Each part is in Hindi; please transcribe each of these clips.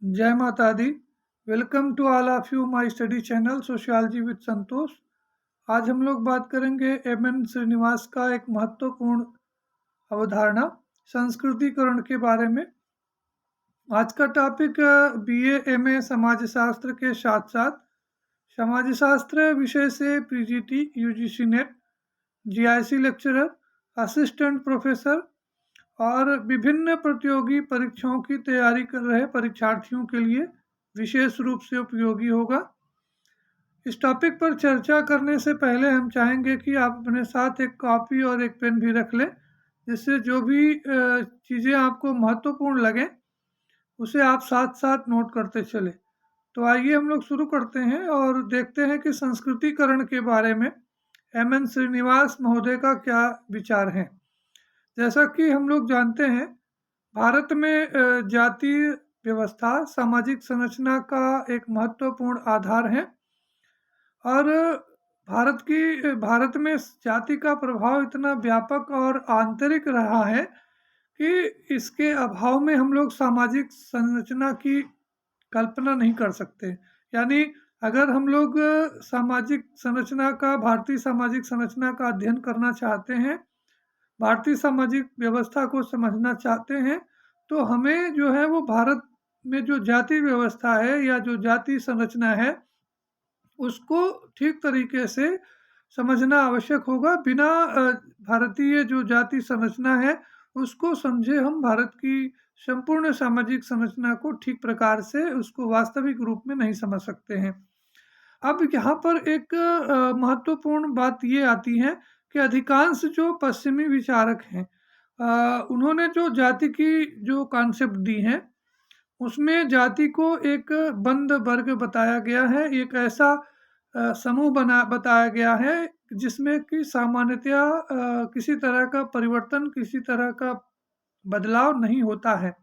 जय माता दी। Welcome to all of you my study channel sociology with Santosh. आज हम लोग बात करेंगे एम.एन. श्रीनिवास का एक महत्वपूर्ण अवधारणा संस्कृतिकरण के बारे में। आज का टॉपिक बीए एमए समाजशास्त्र के साथ साथ समाजशास्त्र विषय से PGT, UGC net, GIC lecturer, assistant professor और विभिन्न प्रतियोगी परीक्षाओं की तैयारी कर रहे परीक्षार्थियों के लिए विशेष रूप से उपयोगी होगा। इस टॉपिक पर चर्चा करने से पहले हम चाहेंगे कि आप अपने साथ एक कॉपी और एक पेन भी रख लें, जिससे जो भी चीज़ें आपको महत्वपूर्ण लगें उसे आप साथ साथ नोट करते चले। तो आइए हम लोग शुरू करते हैं और देखते हैं कि संस्कृतिकरण के बारे में एम.एन. श्रीनिवास महोदय का क्या विचार है। जैसा कि हम लोग जानते हैं, भारत में जातीय व्यवस्था सामाजिक संरचना का एक महत्वपूर्ण आधार है और भारत में जाति का प्रभाव इतना व्यापक और आंतरिक रहा है कि इसके अभाव में हम लोग सामाजिक संरचना की कल्पना नहीं कर सकते। यानी अगर हम लोग भारतीय सामाजिक संरचना का अध्ययन करना चाहते हैं, भारतीय सामाजिक व्यवस्था को समझना चाहते हैं, तो हमें जो है वो भारत में जो जाति व्यवस्था है या जो जाति संरचना है उसको ठीक तरीके से समझना आवश्यक होगा। बिना भारतीय जो जाति संरचना है उसको समझे हम भारत की संपूर्ण सामाजिक संरचना को ठीक प्रकार से उसको वास्तविक रूप में नहीं समझ सकते हैं। अब यहाँ पर एक महत्वपूर्ण बात ये आती है कि अधिकांश जो पश्चिमी विचारक हैं, उन्होंने जो जाति की जो कॉन्सेप्ट दी है उसमें जाति को एक बंद वर्ग बताया गया है, एक ऐसा समूह बताया गया है जिसमें कि सामान्यतया किसी तरह का परिवर्तन, किसी तरह का बदलाव नहीं होता है।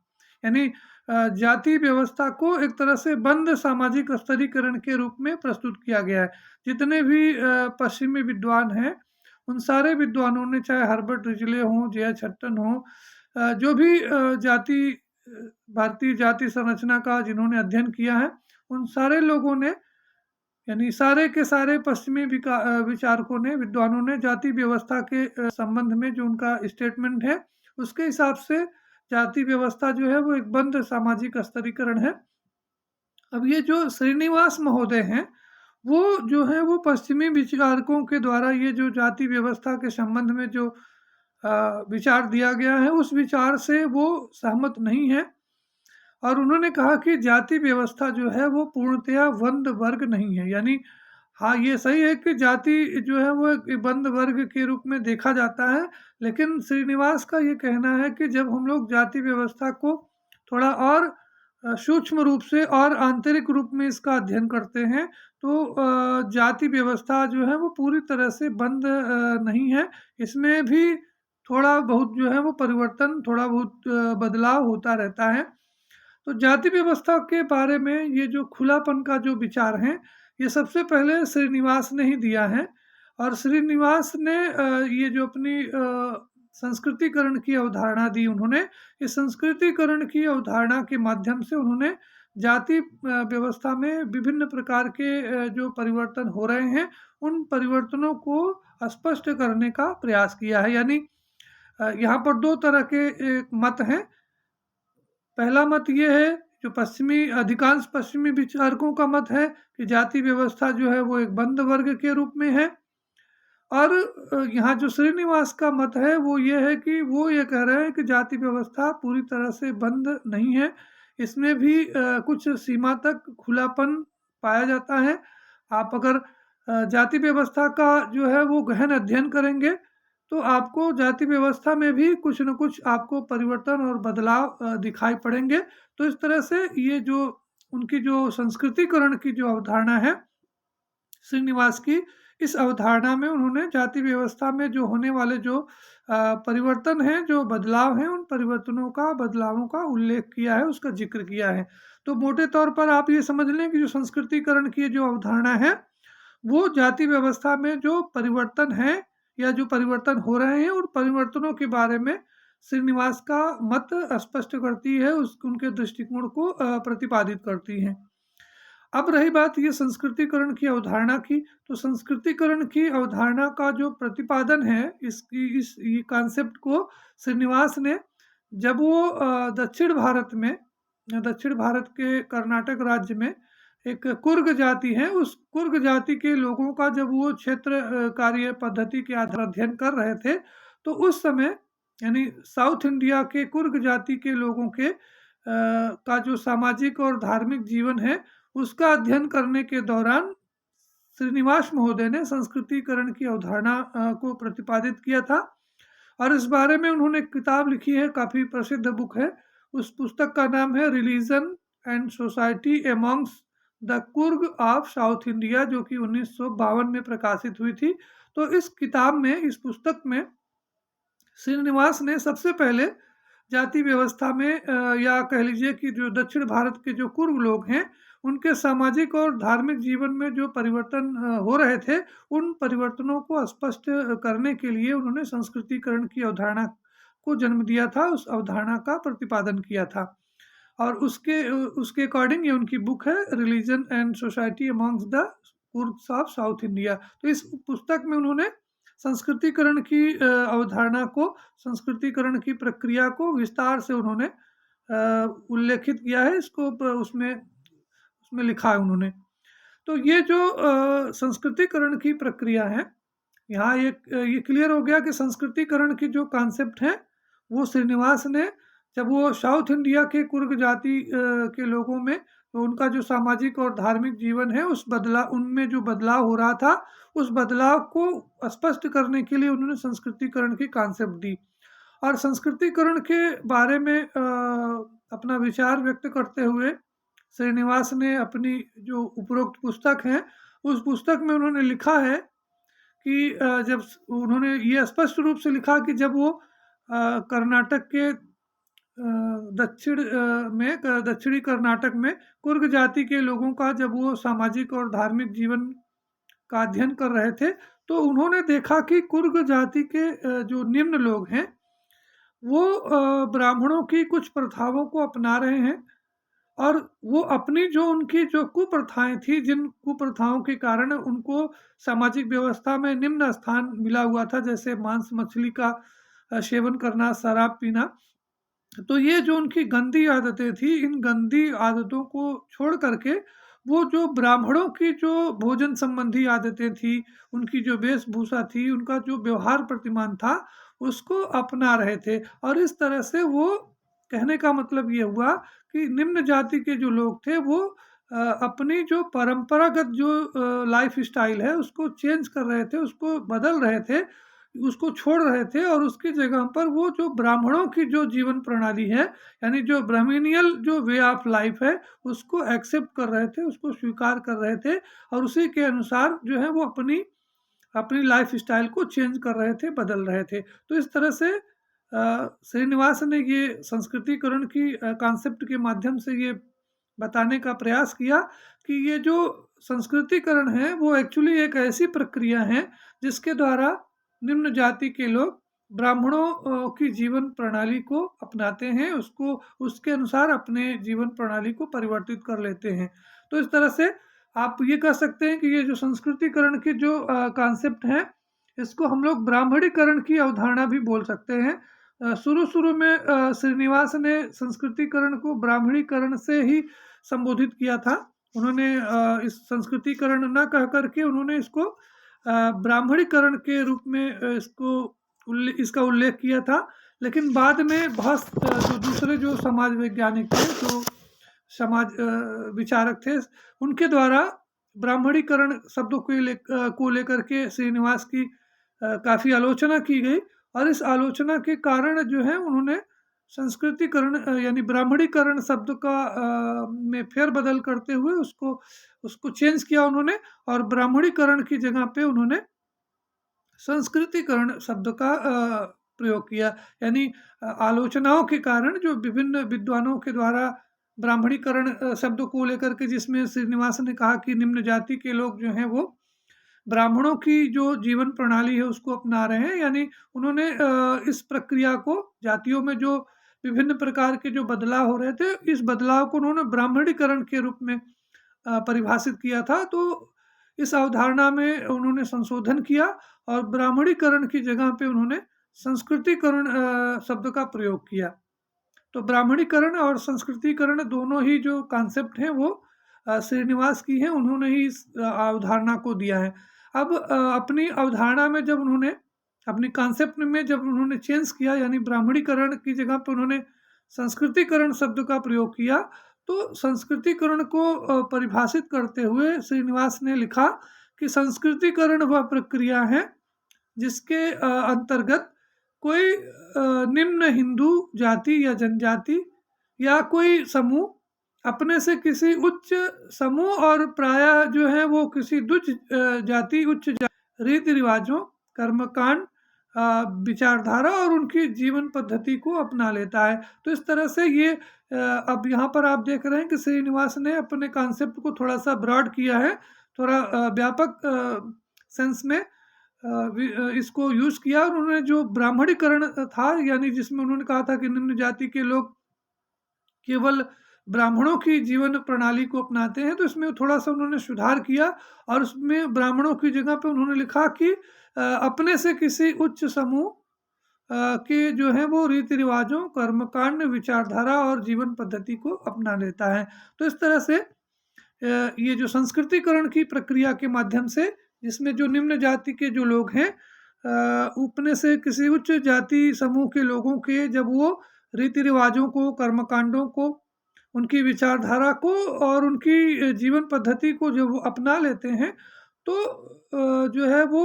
यानी जाति व्यवस्था को एक तरह से बंद सामाजिक स्तरीकरण के रूप में प्रस्तुत किया गया है। जितने भी पश्चिमी विद्वान हैं, उन सारे विद्वानों ने, चाहे हर्बर्ट रिजले हों, जे एच हटन हो, जो भी भारतीय जाति संरचना का जिन्होंने अध्ययन किया है, उन सारे लोगों ने, यानी सारे के सारे पश्चिमी विचारकों ने, विद्वानों ने जाति व्यवस्था के संबंध में जो उनका स्टेटमेंट है उसके हिसाब से जाति व्यवस्था जो है वो एक बंद सामाजिक स्तरीकरण है। अब ये जो श्रीनिवास महोदय हैं, वो जो है वो पश्चिमी विचारकों के द्वारा ये जो जाति व्यवस्था के संबंध में जो विचार दिया गया है उस विचार से वो सहमत नहीं है और उन्होंने कहा कि जाति व्यवस्था जो है वो पूर्णतया बंद वर्ग नहीं है। यानी हाँ, ये सही है कि जाति जो है वो एक बंद वर्ग के रूप में देखा जाता है, लेकिन श्रीनिवास का ये कहना है कि जब हम लोग जाति व्यवस्था को थोड़ा और सूक्ष्म रूप से और आंतरिक रूप में इसका अध्ययन करते हैं तो जाति व्यवस्था जो है वो पूरी तरह से बंद नहीं है। इसमें भी थोड़ा बहुत जो है वो परिवर्तन, थोड़ा बहुत बदलाव होता रहता है। तो जाति व्यवस्था के बारे में ये जो खुलापन का जो विचार है, ये सबसे पहले श्रीनिवास ने ही दिया है और श्रीनिवास ने ये जो अपनी संस्कृतिकरण की अवधारणा दी, उन्होंने इस संस्कृतिकरण की अवधारणा के माध्यम से उन्होंने जाति व्यवस्था में विभिन्न प्रकार के जो परिवर्तन हो रहे हैं उन परिवर्तनों को स्पष्ट करने का प्रयास किया है। यानी यहाँ पर दो तरह के एक मत हैं। पहला मत ये है जो अधिकांश पश्चिमी विचारकों का मत है कि जाति व्यवस्था जो है वो एक बंद वर्ग के रूप में है और यहाँ जो श्रीनिवास का मत है वो ये है कि वो ये कह रहे हैं कि जाति व्यवस्था पूरी तरह से बंद नहीं है, इसमें भी कुछ सीमा तक खुलापन पाया जाता है। आप अगर जाति व्यवस्था का जो है वो गहन अध्ययन करेंगे तो आपको जाति व्यवस्था में भी कुछ न कुछ आपको परिवर्तन और बदलाव दिखाई पड़ेंगे। तो इस तरह से ये जो उनकी जो संस्कृतिकरण की जो अवधारणा है श्रीनिवास की, इस अवधारणा में उन्होंने जाति व्यवस्था में जो होने वाले जो परिवर्तन हैं, जो बदलाव हैं, उन परिवर्तनों का, बदलावों का उल्लेख किया है, उसका जिक्र किया है। तो मोटे तौर पर आप ये समझ लें कि जो संस्कृतिकरण की जो अवधारणा है वो जाति व्यवस्था में जो परिवर्तन है या जो परिवर्तन हो रहे हैं उन परिवर्तनों के बारे में श्रीनिवास का मत स्पष्ट करती है, उनके दृष्टिकोण को प्रतिपादित करती है। अब रही बात ये संस्कृतिकरण की अवधारणा की, तो संस्कृतिकरण की अवधारणा का जो प्रतिपादन है, इस ये कॉन्सेप्ट को श्रीनिवास ने, जब वो दक्षिण भारत के कर्नाटक राज्य में एक कुर्ग जाति है, उस कुर्ग जाति के लोगों का जब वो क्षेत्र कार्य पद्धति के आधार अध्ययन कर रहे थे, तो उस समय यानी साउथ इंडिया के कुर्ग जाति के लोगों के का जो सामाजिक और धार्मिक जीवन है, उसका अध्ययन करने के दौरान श्रीनिवास महोदय ने संस्कृतिकरण की अवधारणा को प्रतिपादित किया था। और इस बारे में उन्होंने एक किताब लिखी है, काफ़ी प्रसिद्ध बुक है। उस पुस्तक का नाम है religion and society amongst the Coorg of South India, जो कि 1952 में प्रकाशित हुई थी। तो इस किताब में, इस पुस्तक में श्रीनिवास ने सबसे पहले जाति व्यवस्था में या कह लीजिए कि जो दक्षिण भारत के जो कुर्ग लोग हैं, उनके सामाजिक और धार्मिक जीवन में जो परिवर्तन हो रहे थे, उन परिवर्तनों को स्पष्ट करने के लिए उन्होंने संस्कृतिकरण की अवधारणा को जन्म दिया था, उस अवधारणा का प्रतिपादन किया था। और उसके अकॉर्डिंग ये उनकी बुक है, religion and society amongst the Coorgs of South India. तो इस पुस्तक में उन्होंने संस्कृतिकरण की अवधारणा को, संस्कृतिकरण की प्रक्रिया को विस्तार से उन्होंने उल्लेखित किया है, इसको उसमें लिखा है उन्होंने। तो ये जो संस्कृतिकरण की प्रक्रिया है, यहाँ ये क्लियर हो गया कि संस्कृतिकरण की जो कॉन्सेप्ट है, वो श्रीनिवास ने, जब वो साउथ इंडिया के कुर्ग जाति के लोगों में, तो उनका जो सामाजिक और धार्मिक जीवन है, उनमें जो बदलाव हो रहा था, उस बदलाव को स्पष्ट करने के लिए उन्होंने संस्कृतिकरण की कॉन्सेप्ट दी। और संस्कृतिकरण के बारे में अपना विचार व्यक्त करते हुए श्रीनिवास ने अपनी जो उपरोक्त पुस्तक है, उस पुस्तक में उन्होंने लिखा है कि जब उन्होंने ये स्पष्ट रूप से लिखा कि जब वो कर्नाटक के दक्षिणी कर्नाटक में कुर्ग जाति के लोगों का जब वो सामाजिक और धार्मिक जीवन का अध्ययन कर रहे थे, तो उन्होंने देखा कि कुर्ग जाति के जो निम्न लोग हैं, वो ब्राह्मणों की कुछ प्रथाओं को अपना रहे हैं, और वो अपनी जो उनकी जो कुप्रथाएं थी, जिन कुप्रथाओं के कारण उनको सामाजिक व्यवस्था में निम्न स्थान मिला हुआ था, जैसे मांस मछली का सेवन करना, शराब पीना, तो ये जो उनकी गंदी आदतें थी, इन गंदी आदतों को छोड़ करके वो जो ब्राह्मणों की जो भोजन संबंधी आदतें थी, उनकी जो वेशभूषा थी, उनका जो व्यवहार प्रतिमान था, उसको अपना रहे थे। और इस तरह से वो, कहने का मतलब ये हुआ कि निम्न जाति के जो लोग थे, वो अपनी जो परंपरागत जो लाइफ स्टाइल है, उसको चेंज कर रहे थे, उसको बदल रहे थे, उसको छोड़ रहे थे, और उसकी जगह पर वो जो ब्राह्मणों की जो जीवन प्रणाली है, यानी जो ब्राह्मणियल जो वे ऑफ लाइफ है, उसको एक्सेप्ट कर रहे थे, उसको स्वीकार कर रहे थे, और उसी के अनुसार जो है वो अपनी लाइफ स्टाइल को चेंज कर रहे थे, बदल रहे थे। तो इस तरह से श्रीनिवास ने ये संस्कृतिकरण की कॉन्सेप्ट के माध्यम से ये बताने का प्रयास किया कि ये जो संस्कृतिकरण है, वो एक्चुअली एक ऐसी प्रक्रिया है जिसके द्वारा निम्न जाति के लोग ब्राह्मणों की जीवन प्रणाली को अपनाते हैं, उसके अनुसार अपने जीवन प्रणाली को परिवर्तित कर लेते हैं। तो इस तरह से आप ये कह सकते हैं कि ये जो संस्कृतिकरण की जो कॉन्सेप्ट है, इसको हम लोग ब्राह्मणीकरण की अवधारणा भी बोल सकते हैं। शुरू में श्रीनिवास ने संस्कृतिकरण को ब्राह्मणीकरण से ही संबोधित किया था। उन्होंने इस संस्कृतिकरण न कह करके उन्होंने इसको ब्राह्मणीकरण के रूप में इसका उल्लेख किया था। लेकिन बाद में बहुत जो दूसरे जो समाज वैज्ञानिक थे, जो समाज विचारक थे, उनके द्वारा ब्राह्मणीकरण शब्दों को लेकर के श्रीनिवास की काफ़ी आलोचना की गई, और इस आलोचना के कारण जो है उन्होंने संस्कृतिकरण यानी ब्राह्मणीकरण शब्द का में फेरबदल करते हुए उसको चेंज किया उन्होंने, और ब्राह्मणीकरण की जगह पे उन्होंने संस्कृतिकरण शब्द का प्रयोग किया। यानी आलोचनाओं के कारण जो विभिन्न विद्वानों के द्वारा ब्राह्मणीकरण शब्द को लेकर के, जिसमें श्रीनिवास ने कहा कि निम्न जाति के लोग जो हैं वो ब्राह्मणों की जो जीवन प्रणाली है उसको अपना रहे हैं। यानी उन्होंने इस प्रक्रिया को, जातियों में जो विभिन्न प्रकार के जो बदलाव हो रहे थे, इस बदलाव को उन्होंने ब्राह्मणीकरण के रूप में परिभाषित किया था। तो इस अवधारणा में उन्होंने संशोधन किया और ब्राह्मणीकरण की जगह पे उन्होंने संस्कृतिकरण शब्द का प्रयोग किया। तो ब्राह्मणीकरण और संस्कृतिकरण दोनों ही जो कॉन्सेप्ट हैं वो श्रीनिवास की हैं, उन्होंने ही इस अवधारणा को दिया है। अब अपनी अवधारणा में जब उन्होंने, अपनी कॉन्सेप्ट में जब उन्होंने चेंज किया, यानी ब्राह्मणीकरण की जगह पर उन्होंने संस्कृतिकरण शब्द का प्रयोग किया, तो संस्कृतिकरण को परिभाषित करते हुए श्रीनिवास ने लिखा कि संस्कृतिकरण वह प्रक्रिया है जिसके अंतर्गत कोई निम्न हिंदू जाति या जनजाति या कोई समूह अपने से किसी उच्च समूह और प्रायः जो है वो किसी जाति उच्च रीति रिवाजों, कर्मकांड, विचारधारा और उनकी जीवन पद्धति को अपना लेता है। तो इस तरह से ये अब यहाँ पर आप देख रहे हैं कि श्रीनिवास ने अपने कॉन्सेप्ट को थोड़ा सा ब्रॉड किया है, थोड़ा व्यापक सेंस में इसको यूज किया। और उन्होंने जो ब्राह्मणीकरण था, यानी जिसमें उन्होंने कहा था कि निम्न जाति के लोग केवल ब्राह्मणों की जीवन प्रणाली को अपनाते हैं, तो इसमें थोड़ा सा उन्होंने सुधार किया और उसमें ब्राह्मणों की जगह पे उन्होंने लिखा कि अपने से किसी उच्च समूह के जो है वो रीति रिवाजों, कर्मकांड, विचारधारा और जीवन पद्धति को अपना लेता है। तो इस तरह से ये जो संस्कृतिकरण की प्रक्रिया के माध्यम से, जिसमें जो निम्न जाति के जो लोग हैं अपने से किसी उच्च जाति समूह के लोगों के जब वो रीति रिवाजों को, कर्मकांडों को, उनकी विचारधारा को और उनकी जीवन पद्धति को जब वो अपना लेते हैं, तो जो है वो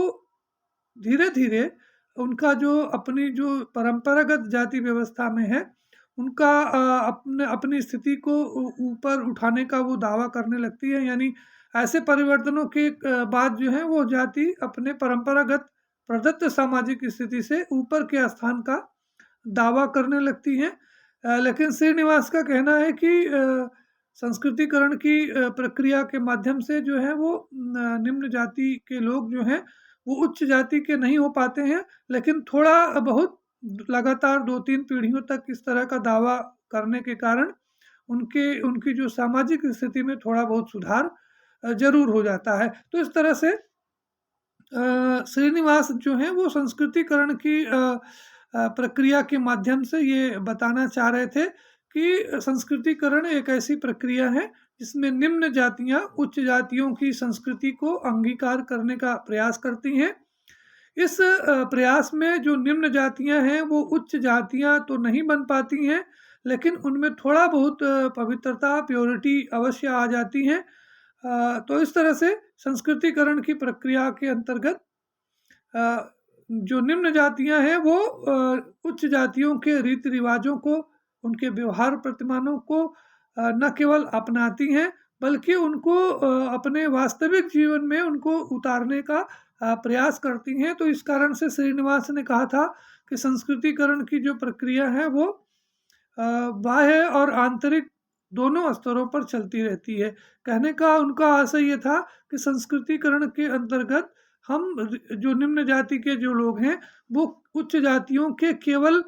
धीरे धीरे उनका जो अपनी जो परंपरागत जाति व्यवस्था में है, उनका अपनी स्थिति को ऊपर उठाने का वो दावा करने लगती है। यानी ऐसे परिवर्तनों के बाद जो है वो जाति अपने परंपरागत प्रदत्त सामाजिक स्थिति से ऊपर के स्थान का दावा करने लगती हैं। लेकिन श्रीनिवास का कहना है कि संस्कृतिकरण की प्रक्रिया के माध्यम से जो है वो निम्न जाति के लोग जो हैं वो उच्च जाति के नहीं हो पाते हैं, लेकिन थोड़ा बहुत लगातार 2-3 पीढ़ियों तक इस तरह का दावा करने के कारण उनकी जो सामाजिक स्थिति में थोड़ा बहुत सुधार जरूर हो जाता है। तो इस तरह से श्रीनिवास जो है वो संस्कृतिकरण की प्रक्रिया के माध्यम से ये बताना चाह रहे थे कि संस्कृतिकरण एक ऐसी प्रक्रिया है जिसमें निम्न जातियां उच्च जातियों की संस्कृति को अंगीकार करने का प्रयास करती हैं। इस प्रयास में जो निम्न जातियां हैं वो उच्च जातियां तो नहीं बन पाती हैं, लेकिन उनमें थोड़ा बहुत पवित्रता, प्योरिटी अवश्य आ जाती हैं। तो इस तरह से संस्कृतिकरण की प्रक्रिया के अंतर्गत जो निम्न जातियां हैं वो उच्च जातियों के रीति रिवाजों को, उनके व्यवहार प्रतिमानों को न केवल अपनाती हैं बल्कि उनको अपने वास्तविक जीवन में उनको उतारने का प्रयास करती हैं। तो इस कारण से श्रीनिवास ने कहा था कि संस्कृतिकरण की जो प्रक्रिया है वो बाह्य और आंतरिक दोनों स्तरों पर चलती रहती है। कहने का उनका आशय ये था कि संस्कृतिकरण के अंतर्गत हम जो निम्न जाति के जो लोग हैं वो उच्च जातियों के केवल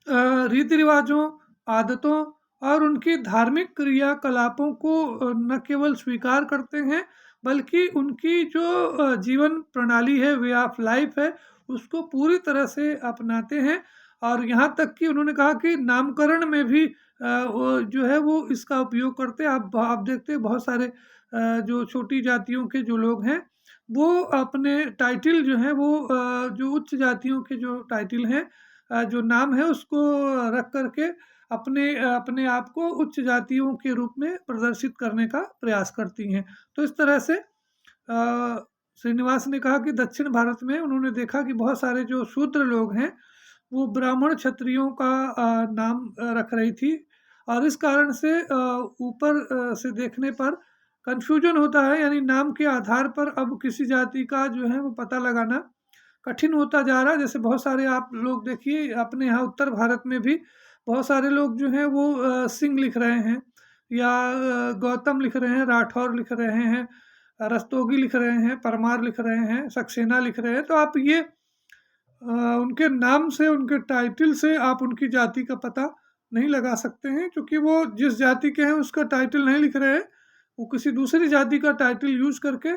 रीति रिवाजों, आदतों और उनकी धार्मिक क्रियाकलापों को न केवल स्वीकार करते हैं बल्कि उनकी जो जीवन प्रणाली है, वे ऑफ लाइफ है, उसको पूरी तरह से अपनाते हैं। और यहाँ तक कि उन्होंने कहा कि नामकरण में भी वो जो है वो इसका उपयोग करते हैं। आप देखते हैं बहुत सारे जो छोटी जातियों के जो लोग हैं वो अपने टाइटल जो है वो जो उच्च जातियों के जो टाइटल हैं, जो नाम है उसको रख करके अपने आप को उच्च जातियों के रूप में प्रदर्शित करने का प्रयास करती हैं। तो इस तरह से श्रीनिवास ने कहा कि दक्षिण भारत में उन्होंने देखा कि बहुत सारे जो शूद्र लोग हैं वो ब्राह्मण क्षत्रियों का नाम रख रही थी और इस कारण से ऊपर से देखने पर कन्फ्यूजन होता है। यानी नाम के आधार पर अब किसी जाति का जो है वो पता लगाना कठिन होता जा रहा है। जैसे बहुत सारे आप लोग देखिए अपने यहाँ उत्तर भारत में भी बहुत सारे लोग जो हैं वो सिंह लिख रहे हैं या गौतम लिख रहे हैं, राठौर लिख रहे हैं, रस्तोगी लिख रहे हैं, परमार लिख रहे हैं, सक्सेना लिख रहे हैं, तो आप ये उनके नाम से, उनके टाइटल से आप उनकी जाति का पता नहीं लगा सकते हैं, क्योंकि वो जिस जाति के हैं उसका टाइटल नहीं लिख रहे हैं, वो किसी दूसरी जाति का टाइटल यूज करके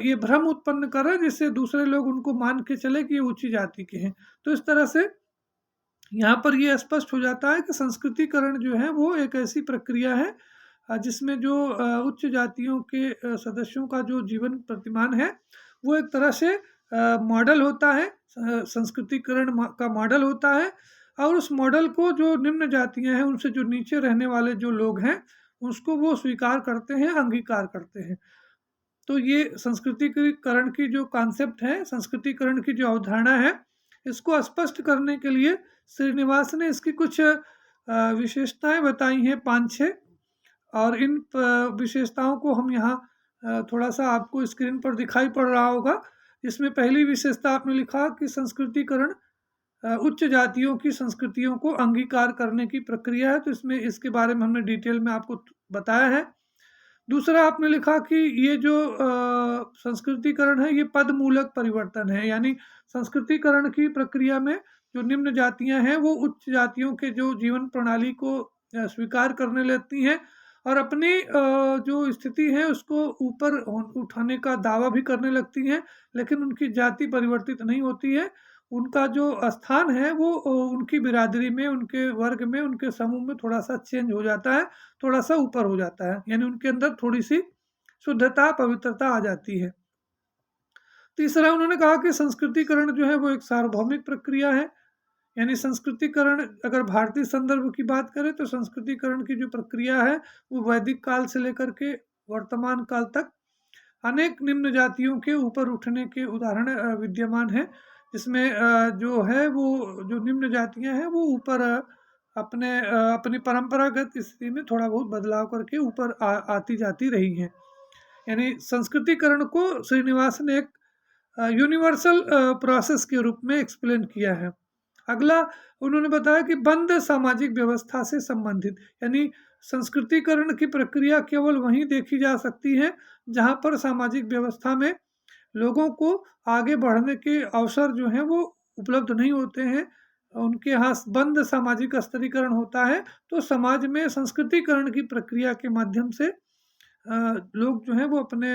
ये भ्रम उत्पन्न कर रहे हैं, जिससे दूसरे लोग उनको मान के चले कि ये ऊंची जाति के हैं। तो इस तरह से यहाँ पर ये स्पष्ट हो जाता है कि संस्कृतिकरण जो है वो एक ऐसी प्रक्रिया है जिसमें जो उच्च जातियों के सदस्यों का जो जीवन प्रतिमान है वो एक तरह से मॉडल होता है, संस्कृतिकरण का मॉडल होता है, और उस मॉडल को जो निम्न जातियां हैं, उनसे जो नीचे रहने वाले जो लोग हैं, उसको वो स्वीकार करते हैं, अंगीकार करते हैं। तो ये संस्कृतिकरण की जो कॉन्सेप्ट है, संस्कृतिकरण की जो अवधारणा है, इसको स्पष्ट करने के लिए श्रीनिवास ने इसकी कुछ विशेषताएं बताई हैं, 5-6, और इन विशेषताओं को हम यहाँ थोड़ा सा आपको स्क्रीन पर दिखाई पड़ रहा होगा। इसमें पहली विशेषता आपने लिखा कि संस्कृतिकरण उच्च जातियों की संस्कृतियों को अंगीकार करने की प्रक्रिया है, तो इसमें इसके बारे में हमने डिटेल में आपको बताया है। दूसरा आपने लिखा कि ये जो संस्कृतिकरण है ये पदमूलक परिवर्तन है, यानी संस्कृतिकरण की प्रक्रिया में जो निम्न जातियां हैं वो उच्च जातियों के जो जीवन प्रणाली को स्वीकार करने लगती हैं और अपनी जो स्थिति है उसको ऊपर उठाने का दावा भी करने लगती हैं, लेकिन उनकी जाति परिवर्तित नहीं होती है। उनका जो स्थान है वो उनकी बिरादरी में, उनके वर्ग में, उनके समूह में थोड़ा सा चेंज हो जाता है, थोड़ा सा ऊपर हो जाता है, यानी उनके अंदर थोड़ी सी शुद्धता, पवित्रता आ जाती है। तीसरा उन्होंने कहा कि संस्कृतिकरण जो है वो एक सार्वभौमिक प्रक्रिया है, यानी संस्कृतिकरण, अगर भारतीय संदर्भ की बात करें तो संस्कृतिकरण की जो प्रक्रिया है वो वैदिक काल से लेकर के वर्तमान काल तक अनेक निम्न जातियों के ऊपर उठने के उदाहरण विद्यमान है, जिसमें जो है वो जो निम्न जातियां हैं वो ऊपर अपनी परंपरागत स्थिति में थोड़ा बहुत बदलाव करके ऊपर आती जाती रही हैं। यानी संस्कृतिकरण को श्रीनिवास ने एक यूनिवर्सल प्रोसेस के रूप में एक्सप्लेन किया है। अगला उन्होंने बताया कि बंद सामाजिक व्यवस्था से संबंधित, यानी संस्कृतिकरण की प्रक्रिया केवल वहीं देखी जा सकती है जहां पर सामाजिक व्यवस्था में लोगों को आगे बढ़ने के अवसर जो हैं वो उपलब्ध नहीं होते हैं, उनके यहाँ बंद सामाजिक स्तरीकरण होता है। तो समाज में संस्कृतिकरण की प्रक्रिया के माध्यम से लोग जो हैं वो अपने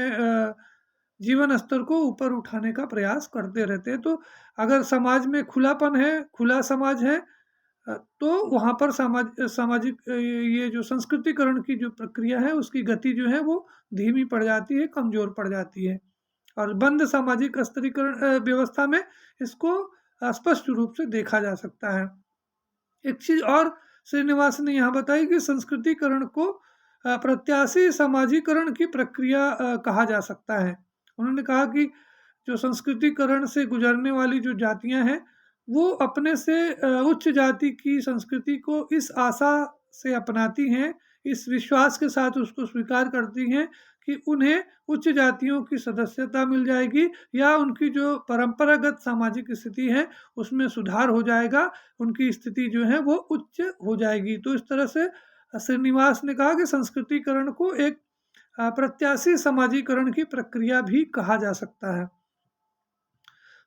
जीवन स्तर को ऊपर उठाने का प्रयास करते रहते हैं। तो अगर समाज में खुलापन है, खुला समाज है, तो वहाँ पर सामाजिक ये जो संस्कृतिकरण की जो प्रक्रिया है उसकी गति जो है वो धीमी पड़ जाती है, कमजोर पड़ जाती है। और बंद सामाजिक स्तरीकरण व्यवस्था में इसको स्पष्ट रूप से देखा जा सकता है। एक चीज और श्रीनिवास ने यहाँ बताई कि संस्कृतिकरण को प्रत्याशी समाजीकरण की प्रक्रिया कहा जा सकता है। उन्होंने कहा कि जो संस्कृतिकरण से गुजरने वाली जो जातियां हैं वो अपने से उच्च जाति की संस्कृति को इस आशा से अपनाती हैं, इस विश्वास के साथ उसको स्वीकार करती हैं कि उन्हें उच्च जातियों की सदस्यता मिल जाएगी या उनकी जो परंपरागत सामाजिक स्थिति है उसमें सुधार हो जाएगा, उनकी स्थिति जो है वो उच्च हो जाएगी। तो इस तरह से श्रीनिवास ने कहा कि संस्कृतिकरण को एक प्रत्याशी समाजीकरण की प्रक्रिया भी कहा जा सकता है।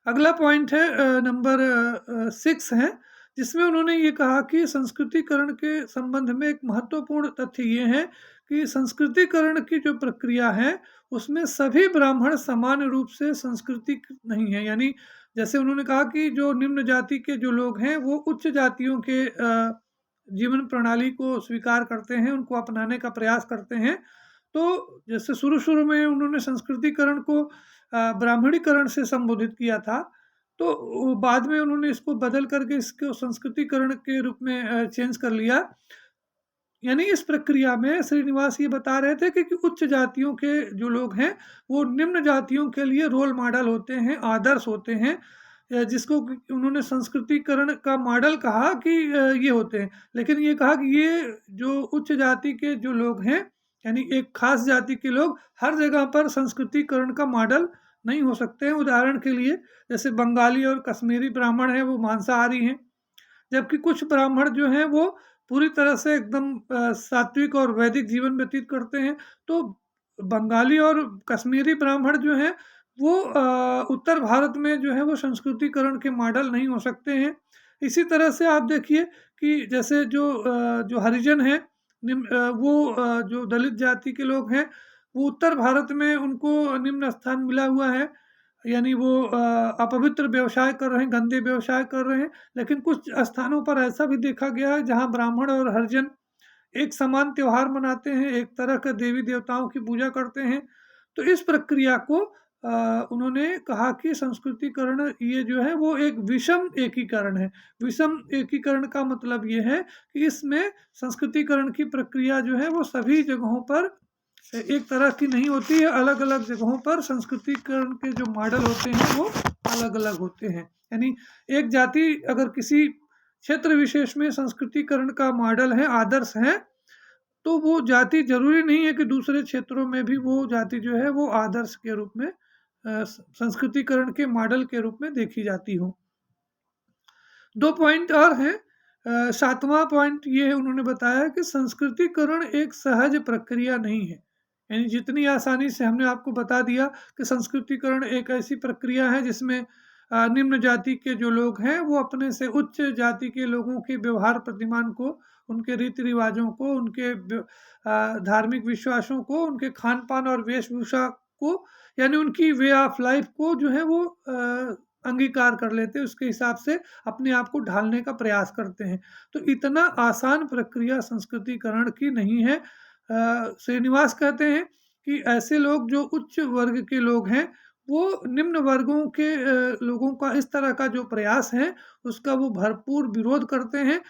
अगला पॉइंट है नंबर 6 है, जिसमें उन्होंने ये कहा कि संस्कृतिकरण के संबंध में एक महत्वपूर्ण तथ्य ये है कि संस्कृतिकरण की जो प्रक्रिया है उसमें सभी ब्राह्मण समान रूप से संस्कृतिक नहीं है। यानी जैसे उन्होंने कहा कि जो निम्न जाति के जो लोग हैं वो उच्च जातियों के जीवन प्रणाली को स्वीकार करते हैं, उनको अपनाने का प्रयास करते हैं। तो जैसे शुरू शुरू में उन्होंने संस्कृतिकरण को ब्राह्मणीकरण से संबोधित किया था, तो बाद में उन्होंने इसको बदल करके इसको संस्कृतिकरण के रूप में चेंज कर लिया। यानी इस प्रक्रिया में श्रीनिवास ये बता रहे थे कि उच्च जातियों के जो लोग हैं वो निम्न जातियों के लिए रोल मॉडल होते हैं, आदर्श होते हैं, जिसको उन्होंने संस्कृतिकरण का मॉडल कहा कि ये होते हैं। लेकिन ये कहा कि ये जो उच्च जाति के जो लोग हैं, यानी एक खास जाति के लोग हर जगह पर संस्कृतिकरण का मॉडल नहीं हो सकते हैं। उदाहरण के लिए जैसे बंगाली और कश्मीरी ब्राह्मण हैं वो मांसाहारी हैं, जबकि कुछ ब्राह्मण जो हैं वो पूरी तरह से एकदम सात्विक और वैदिक जीवन व्यतीत करते हैं। तो बंगाली और कश्मीरी ब्राह्मण जो हैं वो उत्तर भारत में जो है वो संस्कृतिकरण के मॉडल नहीं हो सकते हैं। इसी तरह से आप देखिए कि जैसे जो हरिजन हैं जो दलित जाति के लोग हैं वो उत्तर भारत में उनको निम्न स्थान मिला हुआ है, यानी वो अपवित्र व्यवसाय कर रहे हैं, गंदे व्यवसाय कर रहे हैं। लेकिन कुछ स्थानों पर ऐसा भी देखा गया है जहाँ ब्राह्मण और हरिजन एक समान त्योहार मनाते हैं, एक तरह के देवी देवताओं की पूजा करते हैं। तो इस प्रक्रिया को उन्होंने कहा कि संस्कृतिकरण ये जो है वो एक विषम एकीकरण है। विषम एकीकरण का मतलब ये है कि इसमें संस्कृतिकरण की प्रक्रिया जो है वो सभी जगहों पर एक तरह की नहीं होती है। अलग-अलग जगहों पर संस्कृतिकरण के जो मॉडल होते हैं वो अलग-अलग होते हैं। यानी एक जाति अगर किसी क्षेत्र विशेष में संस्कृतिकरण का मॉडल है, आदर्श है, तो वो जाति ज़रूरी नहीं है कि दूसरे क्षेत्रों में भी वो जाति जो है वो आदर्श के रूप में संस्कृतिकरण के मॉडल के रूप में देखी जाती हो। 2 पॉइंट और हैं। 7वां पॉइंट ये है, उन्होंने बताया कि संस्कृतिकरण एक सहज प्रक्रिया नहीं है। यानी जितनी आसानी से हमने आपको बता दिया कि संस्कृतिकरण एक ऐसी प्रक्रिया है जिसमें निम्न जाति के जो लोग हैं वो अपने से उच्च जाति के लोगों के व्यवहार प्रतिमान को, उनके रीति रिवाजों को, उनके धार्मिक विश्वासों को, उनके खान पान और वेशभूषा को, यानी उनकी वे ऑफ लाइफ को जो है वो अंगीकार कर लेते हैं, उसके हिसाब से अपने आप को ढालने का प्रयास करते हैं। तो इतना आसान प्रक्रिया संस्कृतिकरण की नहीं है। श्रीनिवास कहते हैं कि ऐसे लोग जो उच्च वर्ग के लोग हैं वो निम्न वर्गों के लोगों का इस तरह का जो प्रयास है उसका वो भरपूर विरोध करते हैं।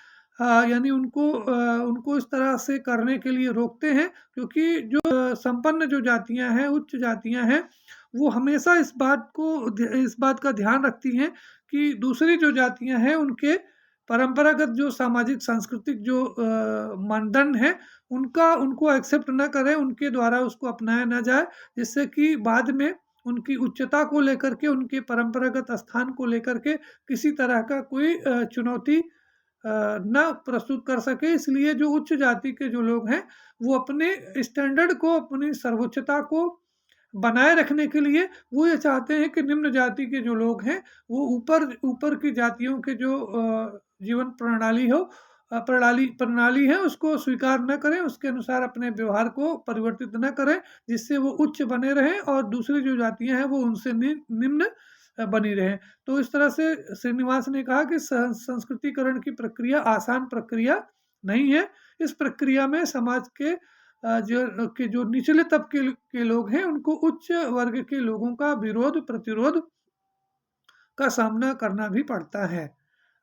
यानी उनको इस तरह से करने के लिए रोकते हैं, क्योंकि जो संपन्न जो जातियां हैं, उच्च जातियां हैं, वो हमेशा इस बात का ध्यान रखती हैं कि दूसरी जो जातियां हैं उनके परंपरागत जो सामाजिक सांस्कृतिक जो मानदंड है उनको एक्सेप्ट न करें, उनके द्वारा उसको अपनाया न जाए, जिससे कि बाद में उनकी उच्चता को लेकर के, उनके परंपरागत स्थान को लेकर के किसी तरह का कोई चुनौती न प्रस्तुत कर सके। इसलिए जो उच्च जाति के जो लोग हैं वो अपने स्टैंडर्ड को, अपनी सर्वोच्चता को बनाए रखने के लिए वो ये चाहते हैं कि निम्न जाति के जो लोग हैं वो ऊपर ऊपर की जातियों के जो जीवन प्रणाली हो, प्रणाली है उसको स्वीकार न करें, उसके अनुसार अपने व्यवहार को परिवर्तित न करें, जिससे वो उच्च बने रहें और दूसरी जो जातियां हैं वो उनसे निम्न बनी रहें। तो इस तरह से श्रीनिवास ने कहा कि संस्कृतिकरण की प्रक्रिया आसान प्रक्रिया नहीं है। इस प्रक्रिया में समाज के जो निचले तबके के लोग हैं उनको उच्च वर्ग के लोगों का विरोध प्रतिरोध का सामना करना भी पड़ता है।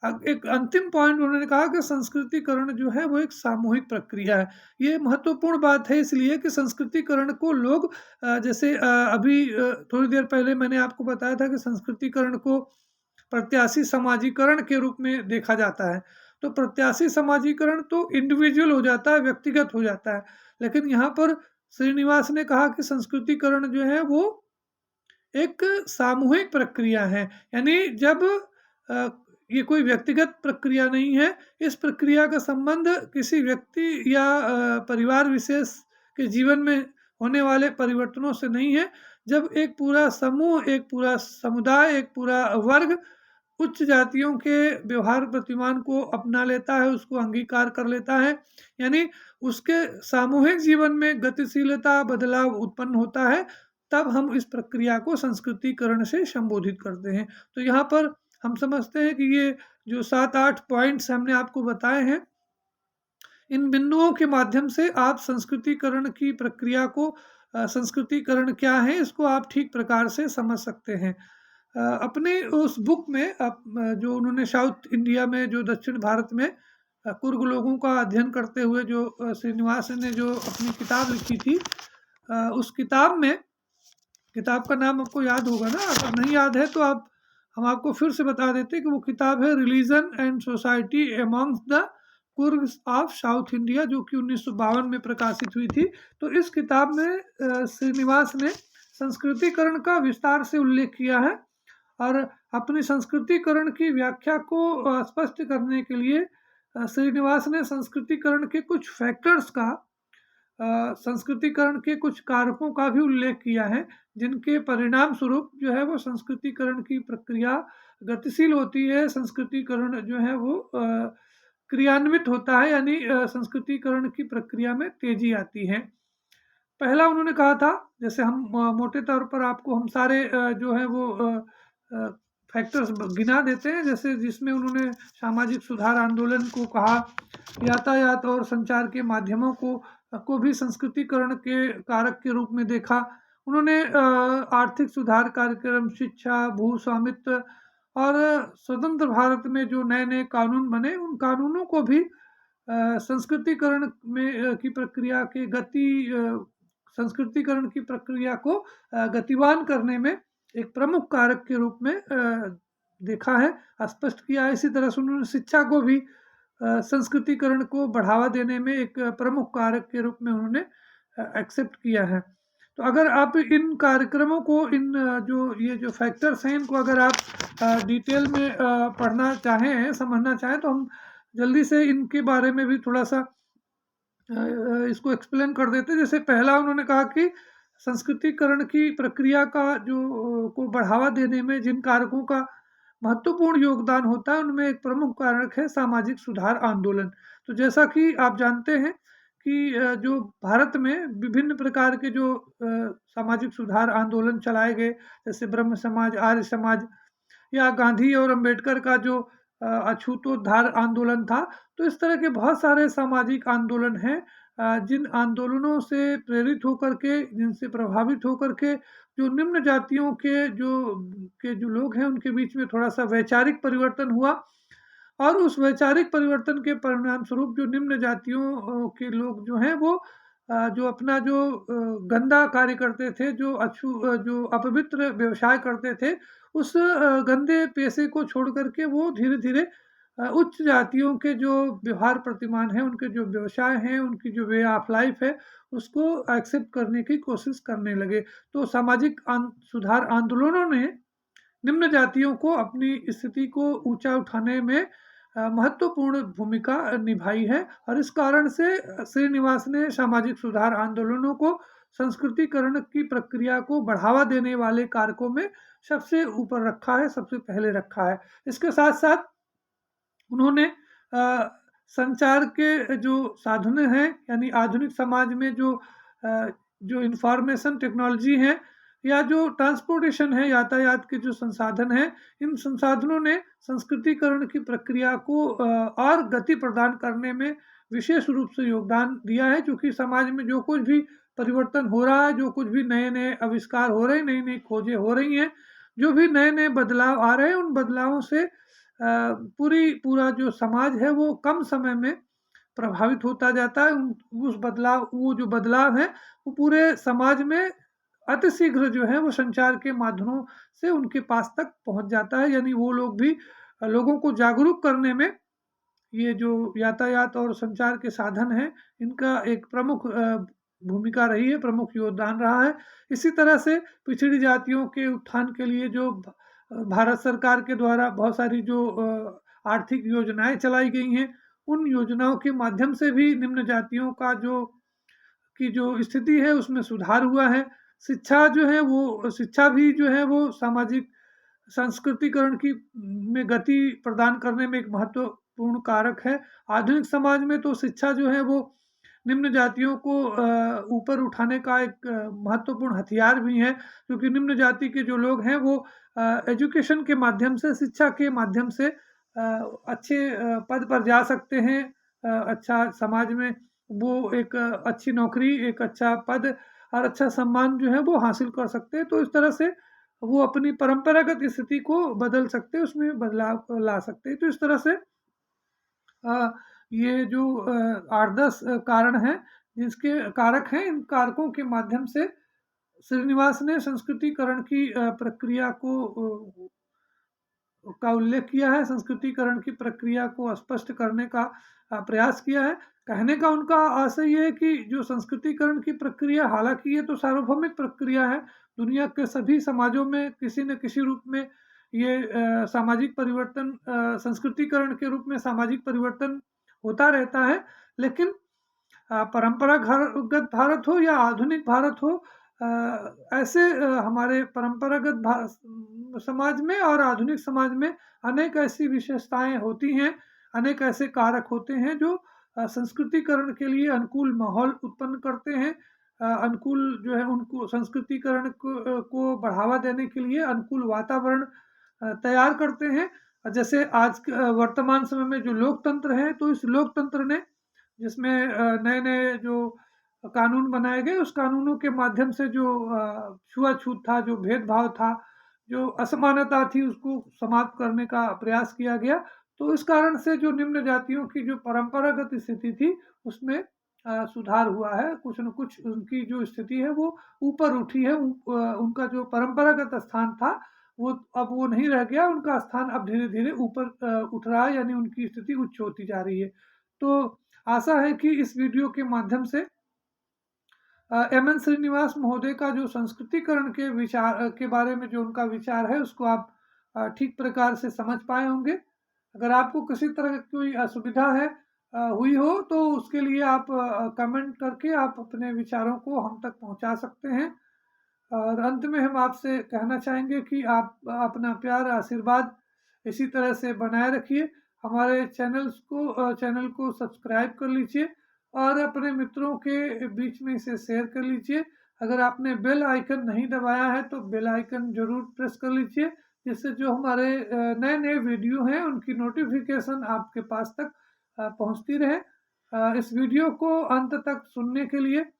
अब एक अंतिम पॉइंट उन्होंने कहा कि संस्कृतिकरण जो है वो एक सामूहिक प्रक्रिया है। ये महत्वपूर्ण बात है इसलिए कि संस्कृतिकरण को लोग जैसे अभी थोड़ी देर पहले मैंने आपको बताया था कि संस्कृतिकरण को प्रत्याशी समाजीकरण के रूप में देखा जाता है। तो प्रत्याशी समाजीकरण तो इंडिविजुअल हो जाता है, व्यक्तिगत हो जाता है। लेकिन यहाँ पर श्रीनिवास ने कहा कि संस्कृतिकरण जो है वो एक सामूहिक प्रक्रिया है। यानी जब ये कोई व्यक्तिगत प्रक्रिया नहीं है, इस प्रक्रिया का संबंध किसी व्यक्ति या परिवार विशेष के जीवन में होने वाले परिवर्तनों से नहीं है। जब एक पूरा समूह, एक पूरा समुदाय, एक पूरा वर्ग उच्च जातियों के व्यवहार प्रतिमान को अपना लेता है, उसको अंगीकार कर लेता है, यानी उसके सामूहिक जीवन में गतिशीलता, बदलाव उत्पन्न होता है, तब हम इस प्रक्रिया को संस्कृतिकरण से संबोधित करते हैं। तो यहाँ पर हम समझते हैं कि ये जो 7-8 पॉइंट्स हमने आपको बताए हैं, इन बिंदुओं के माध्यम से आप संस्कृतिकरण की प्रक्रिया को संस्कृतिकरण क्या है इसको आप ठीक प्रकार से समझ सकते हैं। अपने उस बुक में जो उन्होंने साउथ इंडिया में, जो दक्षिण भारत में कुर्ग लोगों का अध्ययन करते हुए जो श्रीनिवास ने जो अपनी किताब लिखी थी, उस किताब में, किताब का नाम आपको याद होगा ना, अगर नहीं याद है तो हम आपको फिर से बता देते कि वो किताब है religion and society amongst the Coorgs of South India, जो कि 1952 में प्रकाशित हुई थी। तो इस किताब में श्रीनिवास ने संस्कृतिकरण का विस्तार से उल्लेख किया है और अपनी संस्कृतिकरण की व्याख्या को स्पष्ट करने के लिए श्रीनिवास ने संस्कृतिकरण के कुछ फैक्टर्स का संस्कृतिकरण के कुछ कारकों का भी उल्लेख किया है, जिनके परिणाम स्वरूप जो है वो संस्कृतिकरण की प्रक्रिया गतिशील होती है, संस्कृतिकरण जो है वो क्रियान्वित होता है, यानी संस्कृतिकरण की प्रक्रिया में तेजी आती है। पहला उन्होंने कहा था, जैसे हम मोटे तौर पर आपको हम सारे जो है वो फैक्टर्स गिना देते हैं, जैसे जिसमें उन्होंने सामाजिक सुधार आंदोलन को कहा, यातायात और संचार के माध्यमों को भी संस्कृतिकरण के कारक के रूप में देखा। उन्होंने आर्थिक सुधार कार्यक्रम, शिक्षा, भू स्वामित्व और स्वतंत्र भारत में जो नए-नए कानून बने, उन कानूनों को भी संस्कृतिकरण में की प्रक्रिया के गति संस्कृतिकरण की प्रक्रिया को गतिवान करने में एक प्रमुख कारक के रूप में देखा है, स्पष्ट किया है। इसी तरह से उन्होंने शिक्षा को भी संस्कृतिकरण को बढ़ावा देने में एक प्रमुख कारक के रूप में उन्होंने एक्सेप्ट किया है। तो अगर आप इन कार्यक्रमों को, इन ये जो फैक्टर्स हैं, इनको अगर आप डिटेल में पढ़ना चाहें, समझना चाहें, तो हम जल्दी से इनके बारे में भी थोड़ा-सा इसको एक्सप्लेन कर देते हैं। जैसे पहला उन्होंने कहा कि संस्कृतिकरण की प्रक्रिया का को बढ़ावा देने में जिन कारकों का महत्वपूर्ण योगदान होता है, उनमें एक प्रमुख कारक है सामाजिक सुधार आंदोलन। तो जैसा कि आप जानते हैं कि जो भारत में विभिन्न प्रकार के जो सामाजिक सुधार आंदोलन चलाए गए, जैसे ब्रह्म समाज, आर्य समाज या गांधी और अंबेडकर का जो अछूतोद्धार आंदोलन था, तो इस तरह के बहुत सारे सामाजिक आंदोलन हैं, जिन आंदोलनों से प्रेरित होकर के, जिनसे प्रभावित होकर के जो निम्न जातियों के जो लोग हैं, उनके बीच में थोड़ा-सा वैचारिक परिवर्तन हुआ, और उस वैचारिक परिवर्तन के परिणाम स्वरूप जो निम्न जातियों के लोग जो हैं वो जो अपना जो गंदा कार्य करते थे, जो अपवित्र व्यवसाय करते थे, उस गंदे पेशे को छोड़ कर के वो धीरे-धीरे उच्च जातियों के जो व्यवहार प्रतिमान हैं, उनके जो व्यवसाय हैं, उनकी जो वे ऑफ लाइफ है, उसको एक्सेप्ट करने की कोशिश करने लगे। तो सामाजिक सुधार आंदोलनों ने निम्न जातियों को अपनी स्थिति को ऊंचा उठाने में महत्वपूर्ण भूमिका निभाई है, और इस कारण से श्रीनिवास ने सामाजिक सुधार आंदोलनों को संस्कृतिकरण की प्रक्रिया को बढ़ावा देने वाले कारकों में सबसे ऊपर रखा है, सबसे पहले रखा है। इसके साथ साथ उन्होंने संचार के जो साधन हैं, यानी आधुनिक समाज में जो इंफॉर्मेशन टेक्नोलॉजी है, या जो ट्रांसपोर्टेशन है, यातायात के जो संसाधन हैं, इन संसाधनों ने संस्कृतिकरण की प्रक्रिया को और गति प्रदान करने में विशेष रूप से योगदान दिया है, क्योंकि समाज में जो कुछ भी परिवर्तन हो रहा है, जो कुछ भी नए-नए आविष्कार हो रहे हैं, नई-नई खोजें हो रही हैं, जो भी नए-नए बदलाव आ रहे हैं, उन बदलावों से पूरा जो समाज है वो कम समय में प्रभावित होता जाता है। वो जो बदलाव है, वो पूरे समाज में अतिशीघ्र जो है वो संचार के माध्यमों से उनके पास तक पहुंच जाता है, यानी वो लोग भी लोगों को जागरूक करने में ये जो यातायात और संचार के साधन हैं, इनका एक प्रमुख भूमिका रही है, प्रमुख योगदान रहा है। इसी तरह से पिछड़ी जातियों के उत्थान के लिए जो भारत सरकार के द्वारा बहुत सारी जो आर्थिक योजनाएं चलाई गई हैं, उन योजनाओं के माध्यम से भी निम्न जातियों की जो स्थिति है उसमें सुधार हुआ है। शिक्षा भी जो है वो सामाजिक संस्कृतिकरण की में गति प्रदान करने में एक महत्वपूर्ण कारक है। आधुनिक समाज में तो शिक्षा जो है वो निम्न जातियों को ऊपर उठाने का एक महत्वपूर्ण हथियार भी है, क्योंकि निम्न जाति के जो लोग हैं वो एजुकेशन के माध्यम से, शिक्षा के माध्यम से अच्छे पद पर जा सकते हैं, अच्छा समाज में वो एक अच्छी नौकरी, एक अच्छा पद और अच्छा सम्मान जो है वो हासिल कर सकते हैं। तो इस तरह से वो अपनी परंपरागत स्थिति को बदल सकते हैं, उसमें बदलाव ला सकते हैं। तो इस तरह से ये जो 8-10 कारण हैं, जिसके कारक हैं, इन कारकों के माध्यम से श्रीनिवास ने संस्कृतिकरण की प्रक्रिया का उल्लेख किया है, संस्कृतिकरण की प्रक्रिया को स्पष्ट करने का प्रयास किया है। कहने का उनका आशय ये है कि जो संस्कृतिकरण की प्रक्रिया, हालांकि ये तो सार्वभौमिक प्रक्रिया है, दुनिया के सभी समाजों में किसी न किसी रूप में ये सामाजिक परिवर्तन, संस्कृतिकरण के रूप में सामाजिक परिवर्तन होता रहता है, लेकिन परंपरागत भारत हो या आधुनिक भारत हो, ऐसे हमारे परंपरागत समाज में और आधुनिक समाज में अनेक ऐसी विशेषताएं होती हैं, अनेक ऐसे कारक होते हैं जो संस्कृतिकरण के लिए अनुकूल माहौल उत्पन्न करते हैं, अनुकूल जो है उनको संस्कृतिकरण को बढ़ावा देने के लिए अनुकूल वातावरण तैयार करते हैं। जैसे आज वर्तमान समय में जो लोकतंत्र है, तो इस लोकतंत्र ने जिसमें नए-नए जो कानून बनाए गए, उस कानूनों के माध्यम से जो छुआ-छूत था, जो भेदभाव था, जो असमानता थी, उसको समाप्त करने का प्रयास किया गया। तो इस कारण से जो निम्न जातियों की जो परंपरागत स्थिति थी, उसमें सुधार हुआ है। कुछ न कुछ उनकी जो स्थिति है, वो ऊपर उठी है। उनका जो परंपरागत स्थान था, वो अब वो नहीं रह गया। उनका स्थान अब धीरे-धीरे ऊपर उठ रहा है, यानी उनकी स्थिति उच्च होती जा रही है। तो आशा है कि इस वीडियो के माध्यम से एम.एन. श्रीनिवास महोदय का जो संस्कृतिकरण के विचार के बारे में जो उनका विचार है, उसको आप ठीक प्रकार से समझ पाए होंगे। अगर आपको किसी तरह की कोई असुविधा है हुई हो, तो उसके लिए आप कमेंट करके आप अपने विचारों को हम तक पहुंचा सकते हैं। और अंत में हम आपसे कहना चाहेंगे कि आप अपना प्यार आशीर्वाद इसी तरह से बनाए रखिए। हमारे चैनल को सब्सक्राइब कर लीजिए और अपने मित्रों के बीच में इसे शेयर कर लीजिए। अगर आपने बेल आइकन नहीं दबाया है, तो बेल आइकन ज़रूर प्रेस कर लीजिए, जिससे जो हमारे नए-नए वीडियो हैं, उनकी नोटिफ़िकेशन आपके पास तक पहुँचती रहे। इस वीडियो को अंत तक सुनने के लिए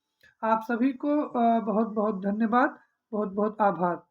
आप सभी को बहुत-बहुत धन्यवाद, बहुत-बहुत आभार।